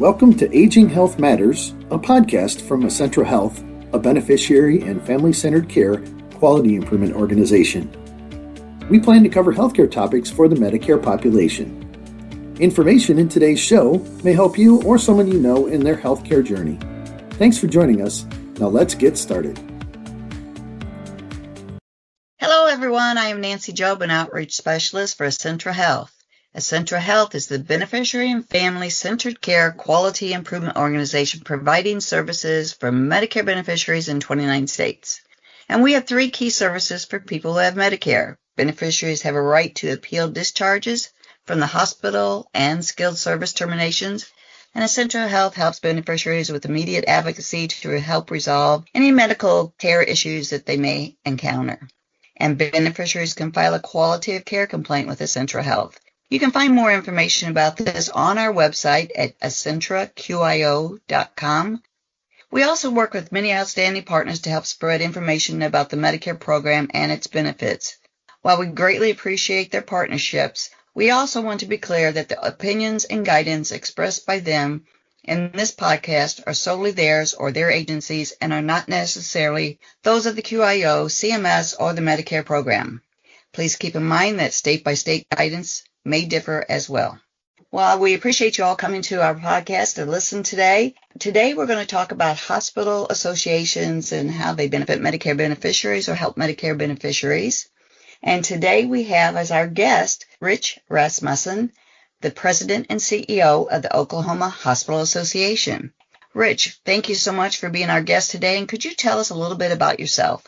Welcome to Aging Health Matters, a podcast from Essentra Health, a beneficiary and family-centered care quality improvement organization. We plan to cover healthcare topics for the Medicare population. Information in today's show may help you or someone you know in their healthcare journey. Thanks for joining us. Now let's get started. Hello, everyone. I am Nancy Job, an outreach specialist for Essentra Health. Essentra Health is the beneficiary and family-centered care quality improvement organization providing services for Medicare beneficiaries in 29 states. And we have 3 key services for people who have Medicare. Beneficiaries have a right to appeal discharges from the hospital and skilled service terminations. And Essentra Health helps beneficiaries with immediate advocacy to help resolve any medical care issues that they may encounter. And beneficiaries can file a quality of care complaint with Essentra Health. You can find more information about this on our website at advocacy.QIO.com. We also work with many outstanding partners to help spread information about the Medicare program and its benefits. While we greatly appreciate their partnerships, we also want to be clear that the opinions and guidance expressed by them in this podcast are solely theirs or their agencies and are not necessarily those of the QIO, CMS, or the Medicare program. Please keep in mind that state-by-state guidance may differ as well. Well, we appreciate you all coming to our podcast to listen today. Today, we're going to talk about hospital associations and how they benefit Medicare beneficiaries or help Medicare beneficiaries. And today we have as our guest, Rich Rasmussen, the president and CEO of the Oklahoma Hospital Association. Rich, thank you so much for being our guest today. And could you tell us a little bit about yourself?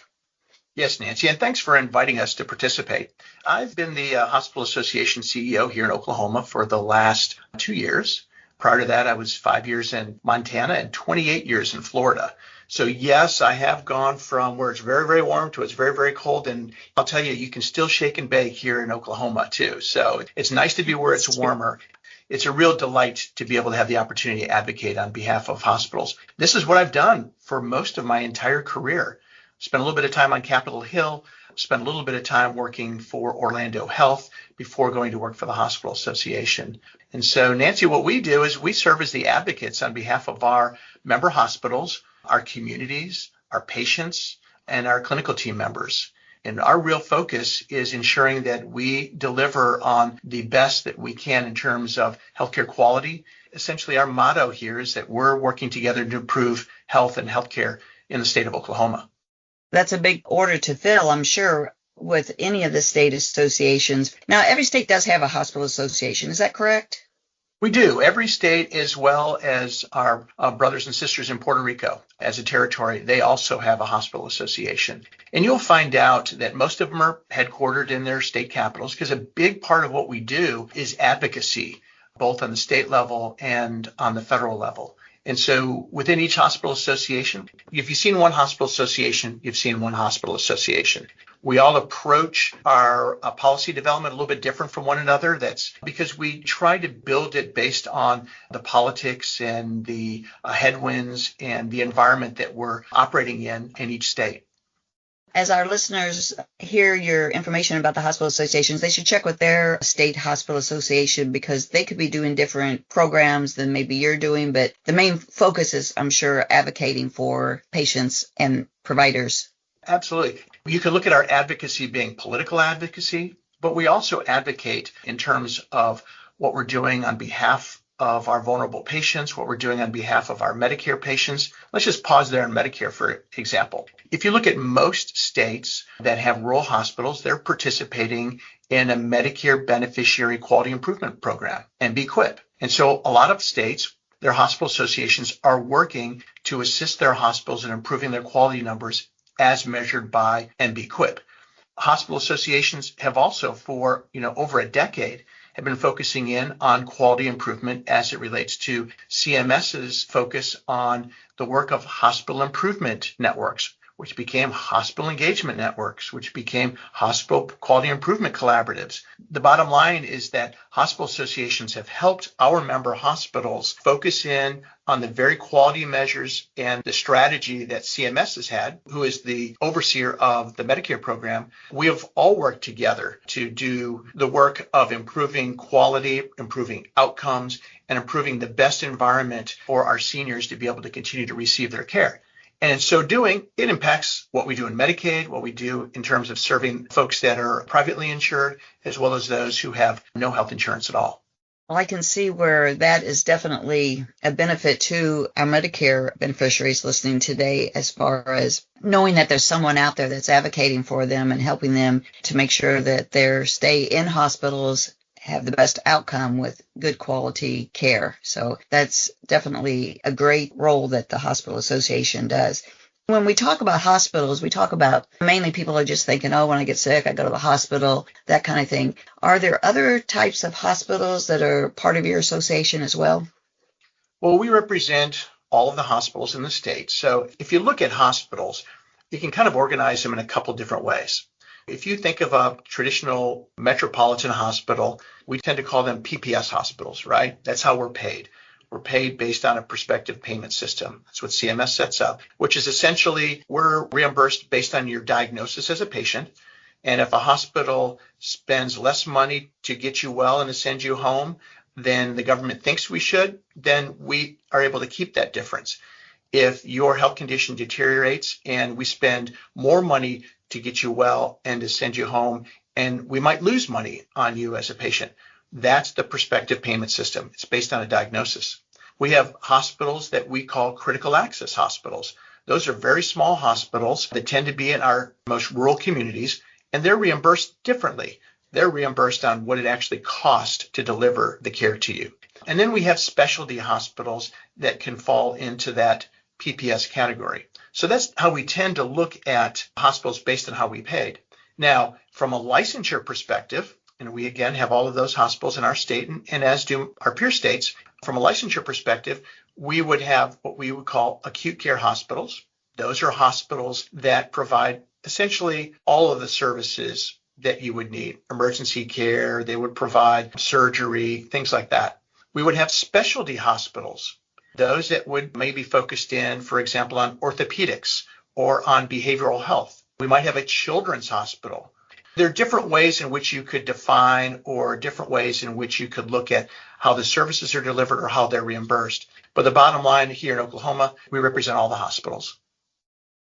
Yes, Nancy, and thanks for inviting us to participate. I've been the Hospital Association CEO here in Oklahoma for the last 2 years. Prior to that, I was 5 years in Montana and 28 years in Florida. So yes, I have gone from where it's very, very warm to it's very, very cold. And I'll tell you, you can still shake and bake here in Oklahoma too. So it's nice to be where it's warmer. It's a real delight to be able to have the opportunity to advocate on behalf of hospitals. This is what I've done for most of my entire career. Spent a little bit of time on Capitol Hill, spent a little bit of time working for Orlando Health before going to work for the Hospital Association. And so, Nancy, what we do is we serve as the advocates on behalf of our member hospitals, our communities, our patients, and our clinical team members. And our real focus is ensuring that we deliver on the best that we can in terms of healthcare quality. Essentially, our motto here is that we're working together to improve health and healthcare in the state of Oklahoma. That's a big order to fill, I'm sure, with any of the state associations. Now, every state does have a hospital association. Is that correct? We do. Every state, as well as our brothers and sisters in Puerto Rico as a territory, they also have a hospital association. And you'll find out that most of them are headquartered in their state capitals because a big part of what we do is advocacy, both on the state level and on the federal level. And so within each hospital association, if you've seen one hospital association, you've seen one hospital association. We all approach our policy development a little bit different from one another. That's because we try to build it based on the politics and the headwinds and the environment that we're operating in each state. As our listeners hear your information about the hospital associations, they should check with their state hospital association because they could be doing different programs than maybe you're doing. But the main focus is, I'm sure, advocating for patients and providers. Absolutely. You can look at our advocacy being political advocacy, but we also advocate in terms of what we're doing on behalf of our vulnerable patients, what we're doing on behalf of our Medicare patients. Let's just pause there on Medicare, for example. If you look at most states that have rural hospitals, they're participating in a Medicare beneficiary quality improvement program, MBQIP. And so a lot of states, their hospital associations are working to assist their hospitals in improving their quality numbers as measured by MBQIP. Hospital associations have also, for over a decade, have been focusing in on quality improvement as it relates to CMS's focus on the work of hospital improvement networks, which became hospital engagement networks, which became hospital quality improvement collaboratives. The bottom line is that hospital associations have helped our member hospitals focus in on the very quality measures and the strategy that CMS has had, who is the overseer of the Medicare program. We have all worked together to do the work of improving quality, improving outcomes, and improving the best environment for our seniors to be able to continue to receive their care. And in so doing, it impacts what we do in Medicaid, what we do in terms of serving folks that are privately insured, as well as those who have no health insurance at all. Well, I can see where that is definitely a benefit to our Medicare beneficiaries listening today, as far as knowing that there's someone out there that's advocating for them and helping them to make sure that their stay in hospitals have the best outcome with good quality care. So that's definitely a great role that the Hospital Association does. When we talk about hospitals, we talk about mainly people are just thinking, oh, when I get sick, I go to the hospital, that kind of thing. Are there other types of hospitals that are part of your association as well? Well, we represent all of the hospitals in the state. So if you look at hospitals, you can kind of organize them in a couple different ways. If you think of a traditional metropolitan hospital, we tend to call them PPS hospitals, right? That's how we're paid. We're paid based on a prospective payment system. That's what CMS sets up, which is essentially we're reimbursed based on your diagnosis as a patient. And if a hospital spends less money to get you well and to send you home than the government thinks we should, then we are able to keep that difference. If your health condition deteriorates and we spend more money to get you well and to send you home, and we might lose money on you as a patient, that's the prospective payment system. It's based on a diagnosis. We have hospitals that we call critical access hospitals. Those are very small hospitals that tend to be in our most rural communities, and they're reimbursed differently. They're reimbursed on what it actually costs to deliver the care to you. And then we have specialty hospitals that can fall into that PPS category. So that's how we tend to look at hospitals based on how we paid. Now, from a licensure perspective, and we again have all of those hospitals in our state, and as do our peer states, from a licensure perspective, we would have what we would call acute care hospitals. Those are hospitals that provide essentially all of the services that you would need. Emergency care, they would provide surgery, things like that. We would have specialty hospitals, those that would maybe focused in, for example, on orthopedics or on behavioral health. We might have a children's hospital. There are different ways in which you could define or different ways in which you could look at how the services are delivered or how they're reimbursed. But the bottom line here in Oklahoma, we represent all the hospitals.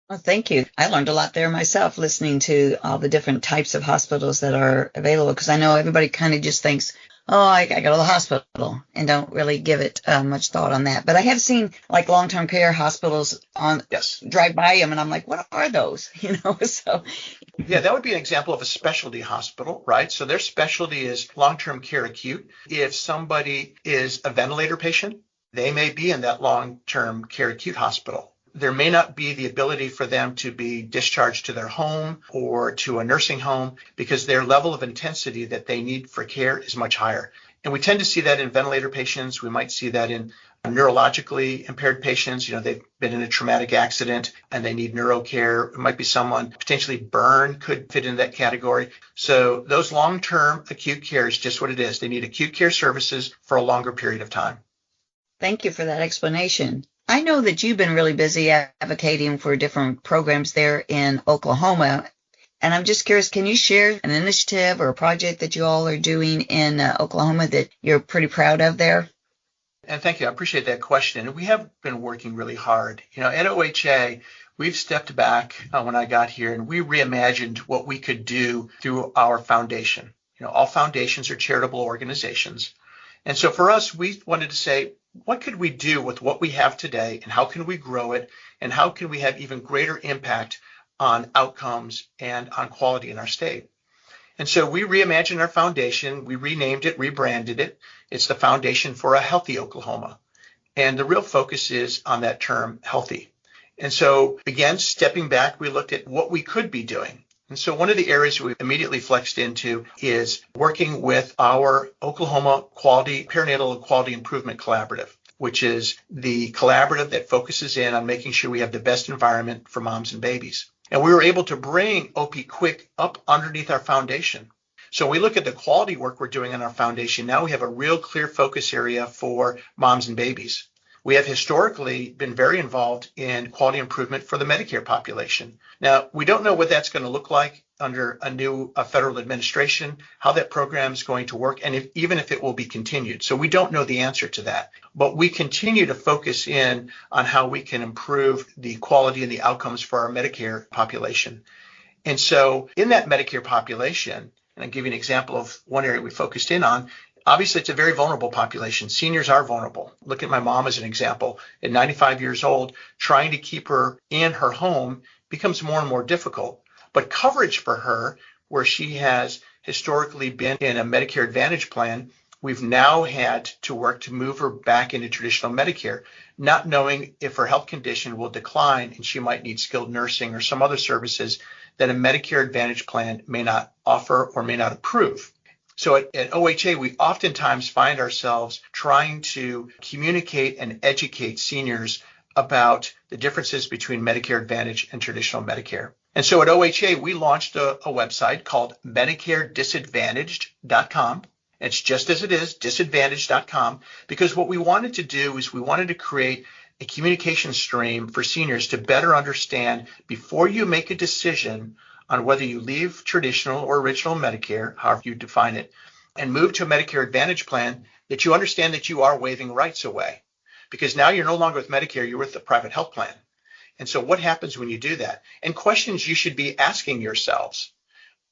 Well, thank you. I learned a lot there myself listening to all the different types of hospitals that are available, because I know everybody kind of just thinks, oh, I go to the hospital and don't really give it much thought on that. But I have seen like long-term care hospitals on drive by them, and I'm like, what are those? So. Yeah, that would be an example of a specialty hospital, right? So their specialty is long-term care acute. If somebody is a ventilator patient, they may be in that long-term care acute hospital. There may not be the ability for them to be discharged to their home or to a nursing home because their level of intensity that they need for care is much higher. And we tend to see that in ventilator patients. We might see that in neurologically impaired patients. They've been in a traumatic accident and they need neuro care. It might be someone potentially burn could fit in that category. So those long-term acute care is just what it is. They need acute care services for a longer period of time. Thank you for that explanation. I know that you've been really busy advocating for different programs there in Oklahoma. And I'm just curious, can you share an initiative or a project that you all are doing in Oklahoma that you're pretty proud of there? And thank you. I appreciate that question. We have been working really hard. At OHA, we've stepped back when I got here and we reimagined what we could do through our foundation. All foundations are charitable organizations. And so for us, we wanted to say, what could we do with what we have today and how can we grow it and how can we have even greater impact on outcomes and on quality in our state? And so we reimagined our foundation. We renamed it, rebranded it. It's the Foundation for a Healthy Oklahoma. And the real focus is on that term healthy. And so again, stepping back, we looked at what we could be doing. And so one of the areas we immediately flexed into is working with our Oklahoma Perinatal Quality Improvement Collaborative. which is the collaborative that focuses in on making sure we have the best environment for moms and babies. And we were able to bring OP Quick up underneath our foundation. So we look at the quality work we're doing in our foundation. Now we have a real clear focus area for moms and babies. We have historically been very involved in quality improvement for the Medicare population. Now, we don't know what that's going to look like under a new federal administration, how that program is going to work, and even if it will be continued. So we don't know the answer to that. But we continue to focus in on how we can improve the quality and the outcomes for our Medicare population. And so in that Medicare population, and I'll give you an example of one area we focused in on. Obviously, it's a very vulnerable population. Seniors are vulnerable. Look at my mom as an example. At 95 years old, trying to keep her in her home becomes more and more difficult. But coverage for her, where she has historically been in a Medicare Advantage plan, we've now had to work to move her back into traditional Medicare, not knowing if her health condition will decline and she might need skilled nursing or some other services that a Medicare Advantage plan may not offer or may not approve. So at OHA, we oftentimes find ourselves trying to communicate and educate seniors about the differences between Medicare Advantage and traditional Medicare. And so at OHA, we launched a website called MedicareDisadvantaged.com. It's just as it is, disadvantaged.com, because what we wanted to do is we wanted to create a communication stream for seniors to better understand before you make a decision on whether you leave traditional or original Medicare, however you define it, and move to a Medicare Advantage plan, that you understand that you are waiving rights away. Because now you're no longer with Medicare, you're with a private health plan. And so what happens when you do that? And questions you should be asking yourselves,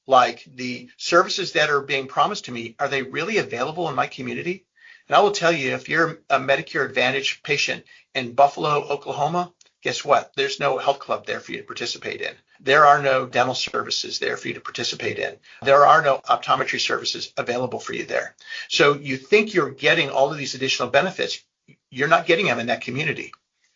like the services that are being promised to me, are they really available in my community? And I will tell you, if you're a Medicare Advantage patient in Buffalo, Oklahoma, guess what? There's no health club there for you to participate in. There are no dental services there for you to participate in. There are no optometry services available for you there. So you think you're getting all of these additional benefits. You're not getting them in that community.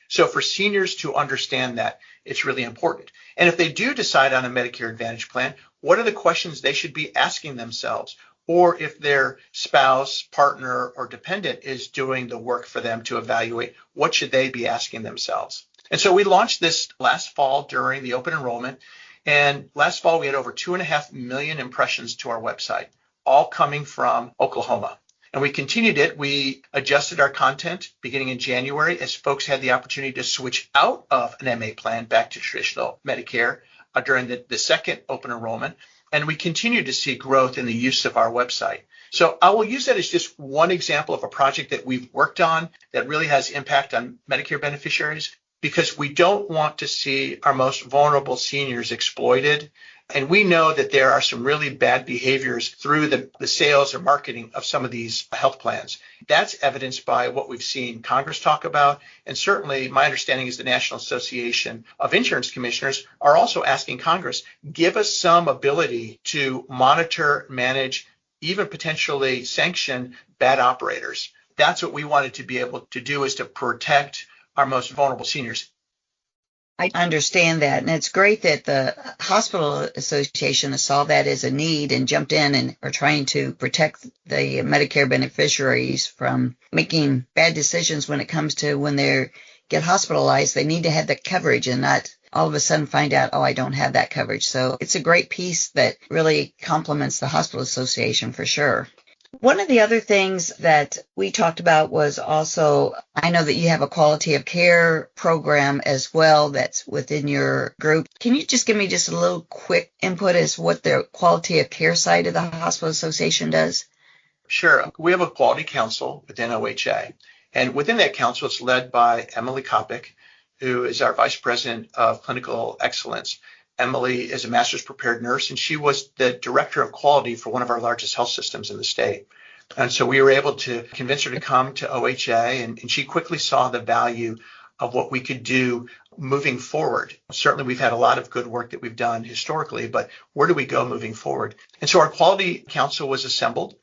So for seniors to understand that, it's really important. And if they do decide on a Medicare Advantage plan, what are the questions they should be asking themselves? Or if their spouse, partner, or dependent is doing the work for them to evaluate, what should they be asking themselves? And so we launched this last fall during the open enrollment. And last fall, we had over 2.5 million impressions to our website, all coming from Oklahoma. And we continued it. We adjusted our content beginning in January as folks had the opportunity to switch out of an MA plan back to traditional Medicare during the second open enrollment. And we continue to see growth in the use of our website. So I will use that as just one example of a project that we've worked on that really has impact on Medicare beneficiaries, because we don't want to see our most vulnerable seniors exploited. And we know that there are some really bad behaviors through the sales or marketing of some of these health plans. That's evidenced by what we've seen Congress talk about. And certainly my understanding is the National Association of Insurance Commissioners are also asking Congress, give us some ability to monitor, manage, even potentially sanction bad operators. That's what we wanted to be able to do, is to protect our most vulnerable seniors. I understand that. And it's great that the Hospital Association saw that as a need and jumped in and are trying to protect the Medicare beneficiaries from making bad decisions when it comes to when they get hospitalized. They need to have the coverage and not all of a sudden find out, oh, I don't have that coverage. So it's a great piece that really complements the Hospital Association for sure. One of the other things that we talked about was also, I know that you have a quality of care program as well that's within your group. Can you just give me just a little quick input as what the quality of care side of the Hospital Association does? Sure. We have a quality council within OHA. And within that council, it's led by Emily Kopic, who is our Vice President of Clinical Excellence. Emily is a master's prepared nurse, and she was the director of quality for one of our largest health systems in the state. And so we were able to convince her to come to OHA, and she quickly saw the value of what we could do moving forward. Certainly, we've had a lot of good work that we've done historically, but where do we go moving forward? And so our quality council was assembled,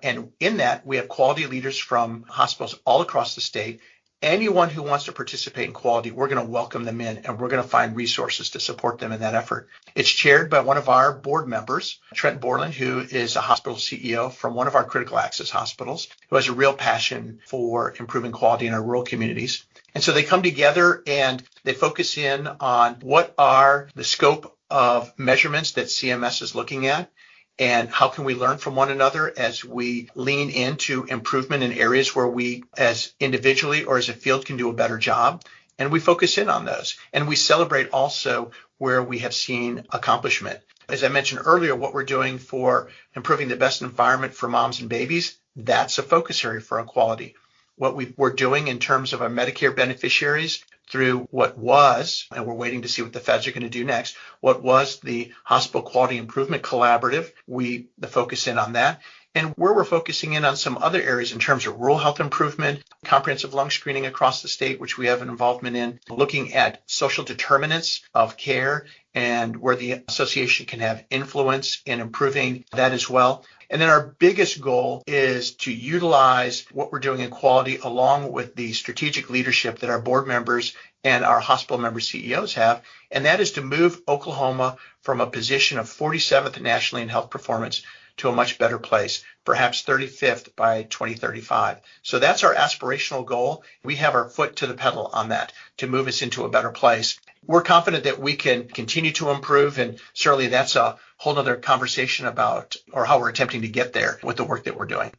and in that, we have quality leaders from hospitals all across the state anyone who wants to participate in quality, we're going to welcome them in, and we're going to find resources to support them in that effort. It's chaired by one of our board members, Trent Borland, who is a hospital CEO from one of our critical access hospitals, who has a real passion for improving quality in our rural communities. And so they come together and they focus in on what are the scope of measurements that CMS is looking at, and how can we learn from one another as we lean into improvement in areas where we as individually or as a field can do a better job. And we focus in on those. And we celebrate also where we have seen accomplishment. As I mentioned earlier, what we're doing for improving the best environment for moms and babies, that's a focus area for equality. What we're doing in terms of our Medicare beneficiaries through what was, and we're waiting to see what the feds are going to do next, what was the Hospital Quality Improvement Collaborative, the focus in on that. And where we're focusing in on some other areas in terms of rural health improvement, comprehensive lung screening across the state, which we have an involvement in, looking at social determinants of care and where the association can have influence in improving that as well. And then our biggest goal is to utilize what we're doing in quality along with the strategic leadership that our board members and our hospital member CEOs have, and that is to move Oklahoma from a position of 47th nationally in health performance to a much better place, perhaps 35th by 2035. So that's our aspirational goal. We have our foot to the pedal on that to move us into a better place. We're confident that we can continue to improve, and certainly that's a whole other conversation about or how we're attempting to get there with the work that we're doing.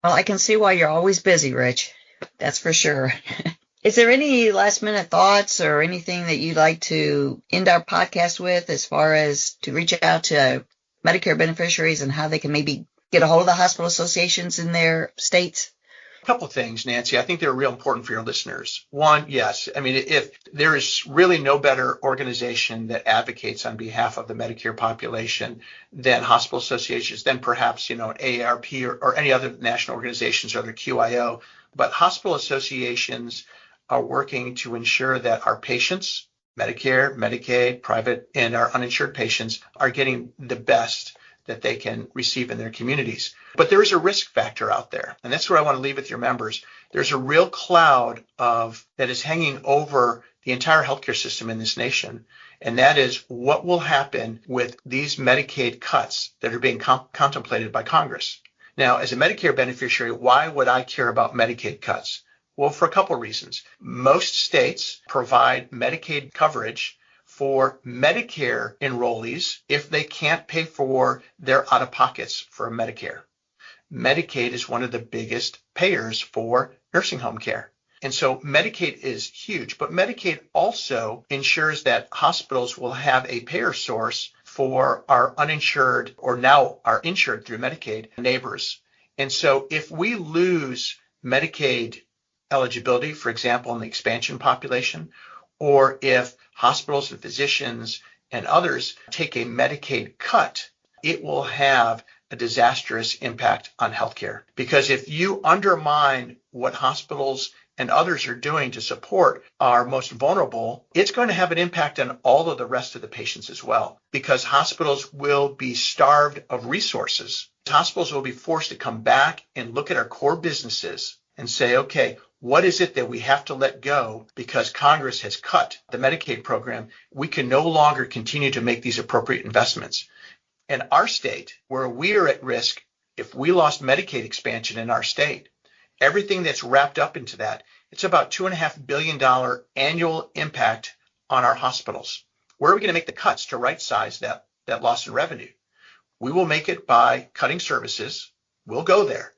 Well, I can see why you're always busy, Rich. That's for sure. Is there any last minute thoughts or anything that you'd like to end our podcast with as far as to reach out to Medicare beneficiaries and how they can maybe get a hold of the hospital associations in their states? A couple of things, Nancy. I think they're real important for your listeners. One, yes. I mean, if there is really no better organization that advocates on behalf of the Medicare population than hospital associations, then perhaps, AARP or any other national organizations or their QIO. But hospital associations are working to ensure that our patients, Medicare, Medicaid, private, and our uninsured patients are getting the best that they can receive in their communities. But there is a risk factor out there, and that's what I want to leave with your members. There's a real cloud that is hanging over the entire healthcare system in this nation, and that is what will happen with these Medicaid cuts that are being contemplated by Congress. Now, as a Medicare beneficiary, why would I care about Medicaid cuts? Well, for a couple of reasons. Most states provide Medicaid coverage for Medicare enrollees if they can't pay for their out-of-pockets for Medicare. Medicaid is one of the biggest payers for nursing home care. And so Medicaid is huge, but Medicaid also ensures that hospitals will have a payer source for our uninsured or now are insured through Medicaid neighbors. And so if we lose Medicaid eligibility, for example, in the expansion population, or if hospitals and physicians and others take a Medicaid cut, it will have a disastrous impact on healthcare. Because if you undermine what hospitals and others are doing to support our most vulnerable, it's going to have an impact on all of the rest of the patients as well. Because hospitals will be starved of resources. Hospitals will be forced to come back and look at our core businesses and say, okay, what is it that we have to let go because Congress has cut the Medicaid program? We can no longer continue to make these appropriate investments. In our state, where we are at risk, if we lost Medicaid expansion in our state, everything that's wrapped up into that, it's about $2.5 billion annual impact on our hospitals. Where are we going to make the cuts to right size that loss in revenue? We will make it by cutting services. We'll go there.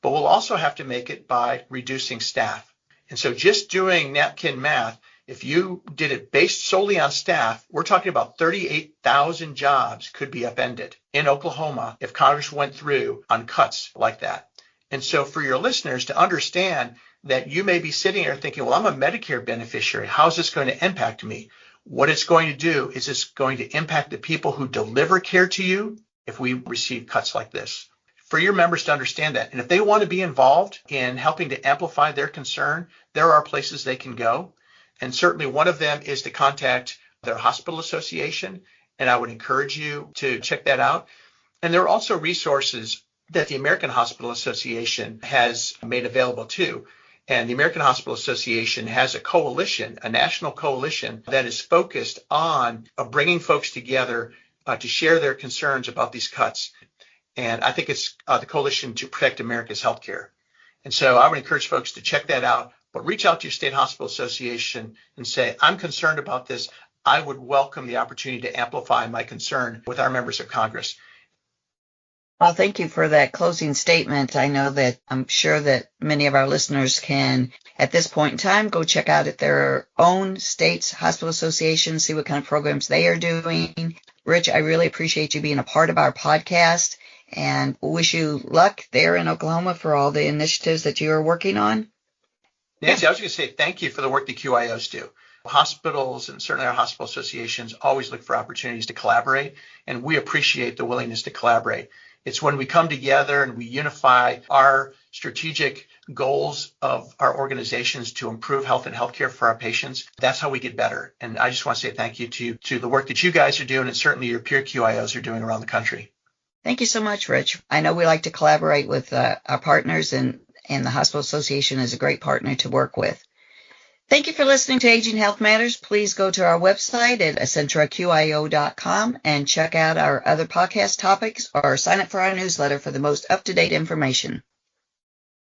But we'll also have to make it by reducing staff. And so just doing napkin math, if you did it based solely on staff, we're talking about 38,000 jobs could be upended in Oklahoma if Congress went through on cuts like that. And so for your listeners to understand that you may be sitting there thinking, well, I'm a Medicare beneficiary. How is this going to impact me? What it's going to do is it's going to impact the people who deliver care to you if we receive cuts like this. For your members to understand that. And if they want to be involved in helping to amplify their concern, there are places they can go. And certainly one of them is to contact their hospital association. And I would encourage you to check that out. And there are also resources that the American Hospital Association has made available too. And the American Hospital Association has a coalition, a national coalition that is focused on bringing folks together to share their concerns about these cuts. And I think it's the Coalition to Protect America's Healthcare. And so I would encourage folks to check that out, but reach out to your state hospital association and say, I'm concerned about this. I would welcome the opportunity to amplify my concern with our members of Congress. Well, thank you for that closing statement. I'm sure that many of our listeners can, at this point in time, go check out at their own state's hospital association, see what kind of programs they are doing. Rich, I really appreciate you being a part of our podcast and wish you luck there in Oklahoma for all the initiatives that you are working on. Nancy, I was going to say thank you for the work the QIOs do. Hospitals and certainly our hospital associations always look for opportunities to collaborate, and we appreciate the willingness to collaborate. It's when we come together and we unify our strategic goals of our organizations to improve health and healthcare for our patients. That's how we get better. And I just want to say thank you to the work that you guys are doing and certainly your peer QIOs are doing around the country. Thank you so much, Rich. I know we like to collaborate with our partners, and the Hospital Association is a great partner to work with. Thank you for listening to Aging Health Matters. Please go to our website at accentraQIO.com and check out our other podcast topics or sign up for our newsletter for the most up-to-date information.